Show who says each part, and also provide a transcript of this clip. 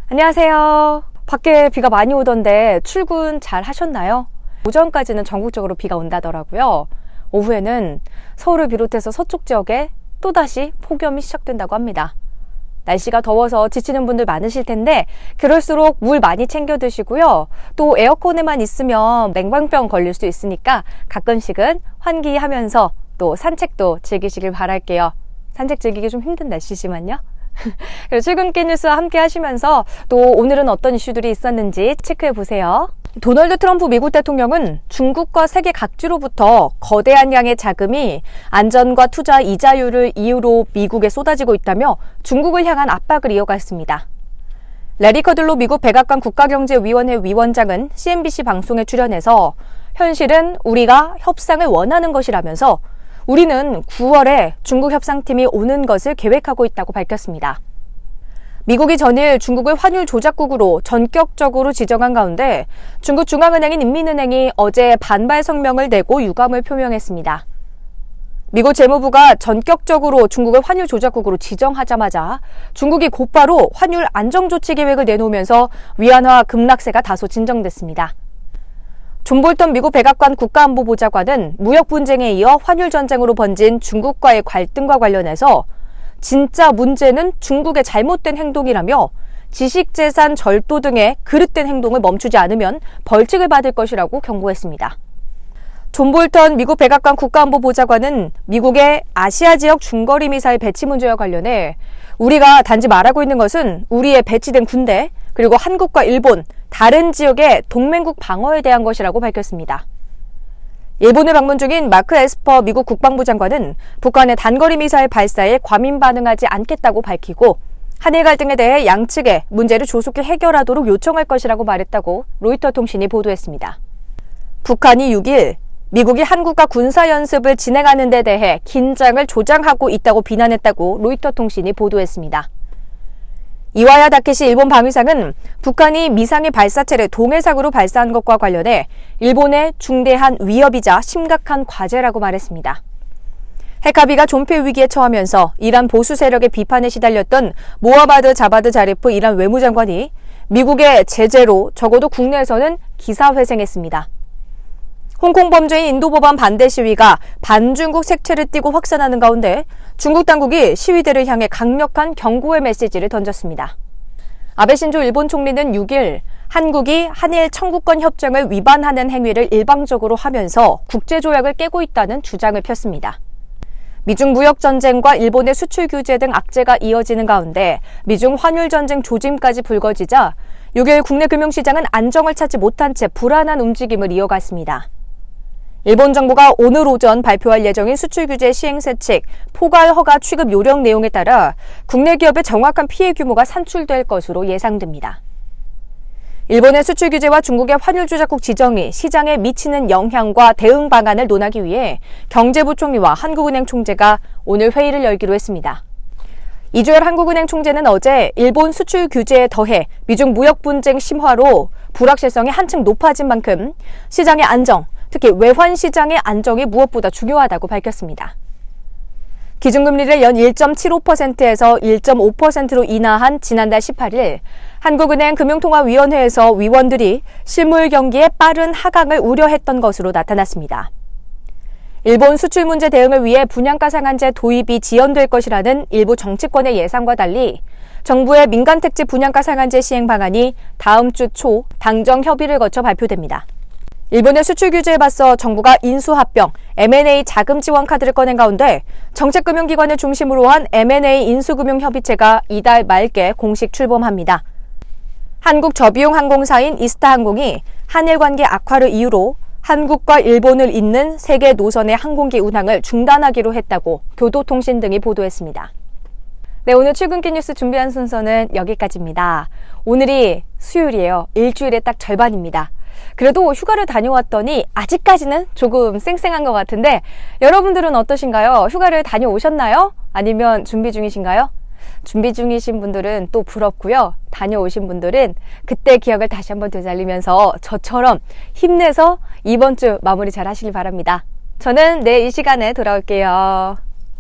Speaker 1: 안녕하세요. 밖에 비가 많이 오던데 출근 잘 하셨나요? 오전까지는 전국적으로 비가 온다더라고요. 오후에는 서울을 비롯해서 서쪽 지역에 또다시 폭염이 시작된다고 합니다. 날씨가 더워서 지치는 분들 많으실 텐데 그럴수록 물 많이 챙겨 드시고요. 또 에어컨에만 있으면 냉방병 걸릴 수 있으니까 가끔씩은 환기하면서 또 산책도 즐기시길 바랄게요. 산책 즐기기 좀 힘든 날씨지만요. 그리고 출근길 뉴스와 함께 하시면서 또 오늘은 어떤 이슈들이 있었는지 체크해 보세요. 도널드 트럼프 미국 대통령은 중국과 세계 각지로부터 거대한 양의 자금이 안전과 투자 이자율을 이유로 미국에 쏟아지고 있다며 중국을 향한 압박을 이어갔습니다. 레리 커들로 미국 백악관 국가경제위원회 위원장은 CNBC 방송에 출연해서 현실은 우리가 협상을 원하는 것이라면서 우리는 9월에 중국 협상팀이 오는 것을 계획하고 있다고 밝혔습니다. 미국이 전일 중국을 환율 조작국으로 전격적으로 지정한 가운데 중국 중앙은행인 인민은행이 어제 반발 성명을 내고 유감을 표명했습니다. 미국 재무부가 전격적으로 중국을 환율 조작국으로 지정하자마자 중국이 곧바로 환율 안정조치 계획을 내놓으면서 위안화 급락세가 다소 진정됐습니다. 존 볼턴 미국 백악관 국가안보보좌관은 무역 분쟁에 이어 환율 전쟁으로 번진 중국과의 갈등과 관련해서 진짜 문제는 중국의 잘못된 행동이라며 지식재산 절도 등의 그릇된 행동을 멈추지 않으면 벌칙을 받을 것이라고 경고했습니다. 존 볼턴 미국 백악관 국가안보보좌관은 미국의 아시아 지역 중거리 미사일 배치 문제와 관련해 우리가 단지 말하고 있는 것은 우리의 배치된 군대 그리고 한국과 일본, 다른 지역의 동맹국 방어에 대한 것이라고 밝혔습니다. 일본을 방문 중인 마크 에스퍼 미국 국방부 장관은 북한의 단거리 미사일 발사에 과민 반응하지 않겠다고 밝히고 한일 갈등에 대해 양측에 문제를 조속히 해결하도록 요청할 것이라고 말했다고 로이터 통신이 보도했습니다. 북한이 6일 미국이 한국과 군사연습을 진행하는 데 대해 긴장을 조장하고 있다고 비난했다고 로이터 통신이 보도했습니다. 이와야 다케시 일본 방위상은 북한이 미상의 발사체를 동해상으로 발사한 것과 관련해 일본의 중대한 위협이자 심각한 과제라고 말했습니다. 핵합의가 존폐 위기에 처하면서 이란 보수 세력의 비판에 시달렸던 모하바드 자바드 자리프 이란 외무장관이 미국의 제재로 적어도 국내에서는 기사회생했습니다. 홍콩 범죄인 인도 법안 반대 시위가 반중국 색채를 띠고 확산하는 가운데 중국 당국이 시위대를 향해 강력한 경고의 메시지를 던졌습니다. 아베 신조 일본 총리는 6일 한국이 한일 청구권 협정을 위반하는 행위를 일방적으로 하면서 국제조약을 깨고 있다는 주장을 폈습니다. 미중 무역전쟁과 일본의 수출 규제 등 악재가 이어지는 가운데 미중 환율전쟁 조짐까지 불거지자 6일 국내 금융시장은 안정을 찾지 못한 채 불안한 움직임을 이어갔습니다. 일본 정부가 오늘 오전 발표할 예정인 수출 규제 시행세칙 포괄 허가 취급 요령 내용에 따라 국내 기업의 정확한 피해 규모가 산출될 것으로 예상됩니다. 일본의 수출 규제와 중국의 환율 조작국 지정이 시장에 미치는 영향과 대응 방안을 논하기 위해 경제부총리와 한국은행 총재가 오늘 회의를 열기로 했습니다. 이주열 한국은행 총재는 어제 일본 수출 규제에 더해 미중 무역 분쟁 심화로 불확실성이 한층 높아진 만큼 시장의 안정, 특히 외환 시장의 안정이 무엇보다 중요하다고 밝혔습니다. 기준금리를 연 1.75%에서 1.5%로 인하한 지난달 18일 한국은행 금융통화위원회에서 위원들이 실물 경기의 빠른 하강을 우려했던 것으로 나타났습니다. 일본 수출 문제 대응을 위해 분양가 상한제 도입이 지연될 것이라는 일부 정치권의 예상과 달리 정부의 민간택지 분양가 상한제 시행 방안이 다음 주 초 당정 협의를 거쳐 발표됩니다. 일본의 수출 규제에 맞서 정부가 인수합병, M&A 자금 지원 카드를 꺼낸 가운데 정책금융기관을 중심으로 한 M&A 인수금융협의체가 이달 말께 공식 출범합니다. 한국 저비용 항공사인 이스타항공이 한일 관계 악화를 이유로 한국과 일본을 잇는 세계 노선의 항공기 운항을 중단하기로 했다고 교도통신 등이 보도했습니다. 네, 오늘 출근길 뉴스 준비한 순서는 여기까지입니다. 오늘이 수요일이에요. 일주일의 딱 절반입니다. 그래도 휴가를 다녀왔더니 아직까지는 조금 쌩쌩한 것 같은데 여러분들은 어떠신가요? 휴가를 다녀오셨나요? 아니면 준비 중이신가요? 준비 중이신 분들은 또 부럽고요. 다녀오신 분들은 그때 기억을 다시 한번 되살리면서 저처럼 힘내서 이번 주 마무리 잘 하시길 바랍니다. 저는 내일 이 시간에 돌아올게요.